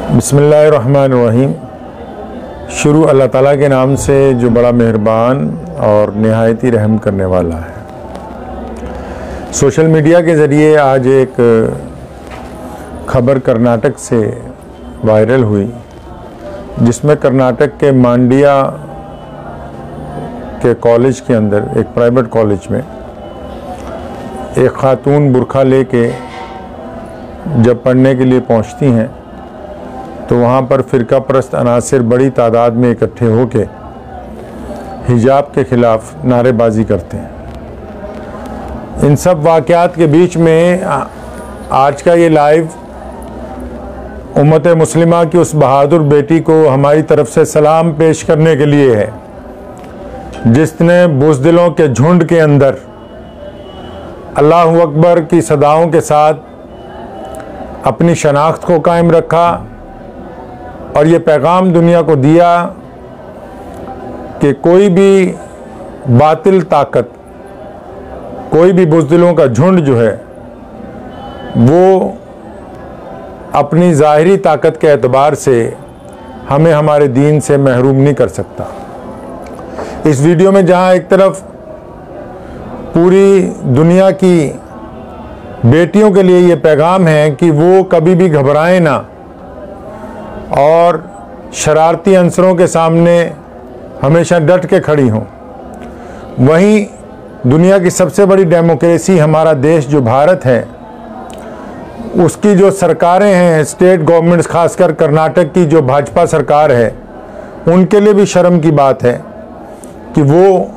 बिस्मिल्लाहिर्रहमानिर्रहीम। शुरू अल्लाह ताला के नाम से जो बड़ा मेहरबान और निहायती रहम करने वाला है। सोशल मीडिया के ज़रिए आज एक खबर कर्नाटक से वायरल हुई, जिसमें कर्नाटक के मांड्या के कॉलेज के अंदर, एक प्राइवेट कॉलेज में, एक खातून बुर्का लेके जब पढ़ने के लिए पहुंचती हैं तो वहाँ पर फ़िरका परस्त अनासिर बड़ी तादाद में इकट्ठे होके हिजाब के ख़िलाफ़ नारेबाजी करते हैं। इन सब वाक़यात के बीच में आज का ये लाइव उम्मत मुस्लिमा की उस बहादुर बेटी को हमारी तरफ से सलाम पेश करने के लिए है, जिसने बुज़दिलों के झुंड के अंदर अल्लाहु अकबर की सदाओं के साथ अपनी शनाख्त को कायम रखा और ये पैगाम दुनिया को दिया कि कोई भी बातिल ताकत, कोई भी बुज़दिलों का झुंड जो है वो अपनी ज़ाहिरी ताकत के एतबार से हमें हमारे दीन से महरूम नहीं कर सकता। इस वीडियो में जहाँ एक तरफ पूरी दुनिया की बेटियों के लिए ये पैगाम है कि वो कभी भी घबराएं ना और शरारती अंसरों के सामने हमेशा डट के खड़ी हों, वहीं दुनिया की सबसे बड़ी डेमोक्रेसी हमारा देश जो भारत है, उसकी जो सरकारें हैं, स्टेट गवर्नमेंट्स, खासकर कर्नाटक की जो भाजपा सरकार है, उनके लिए भी शर्म की बात है कि वो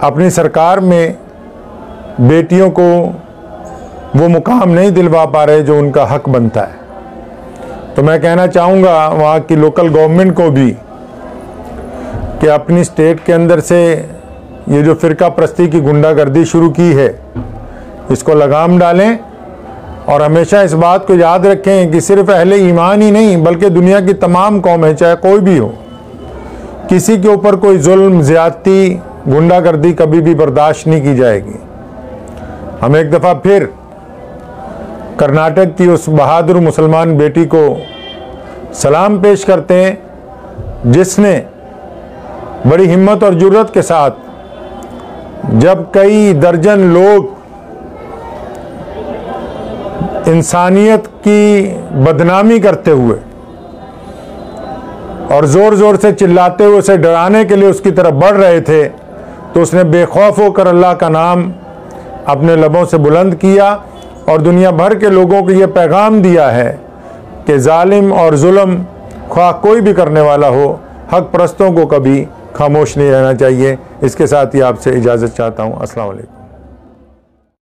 अपनी सरकार में बेटियों को वो मुकाम नहीं दिलवा पा रहे जो उनका हक बनता है। तो मैं कहना चाहूँगा वहाँ की लोकल गवर्नमेंट को भी कि अपनी स्टेट के अंदर से ये जो फ़िरका परस्ती की गुंडागर्दी शुरू की है, इसको लगाम डालें और हमेशा इस बात को याद रखें कि सिर्फ अहले ईमान ही नहीं बल्कि दुनिया की तमाम कौमें, चाहे कोई भी हो, किसी के ऊपर कोई जुल्म, ज़्यादती, गुंडागर्दी कभी भी बर्दाश्त नहीं की जाएगी। हम एक दफ़ा फिर कर्नाटक की उस बहादुर मुसलमान बेटी को सलाम पेश करते हैं, जिसने बड़ी हिम्मत और जुर्रत के साथ, जब कई दर्जन लोग इंसानियत की बदनामी करते हुए और ज़ोर ज़ोर से चिल्लाते हुए उसे डराने के लिए उसकी तरफ बढ़ रहे थे, तो उसने बेखौफ होकर अल्लाह का नाम अपने लबों से बुलंद किया और दुनिया भर के लोगों को ये पैगाम दिया है कि जालिम और जुल्म ख्वाह कोई भी करने वाला हो, हक परस्तों को कभी खामोश नहीं रहना चाहिए। इसके साथ ही आपसे इजाज़त चाहता हूँ। अस्सलाम वालेकुम।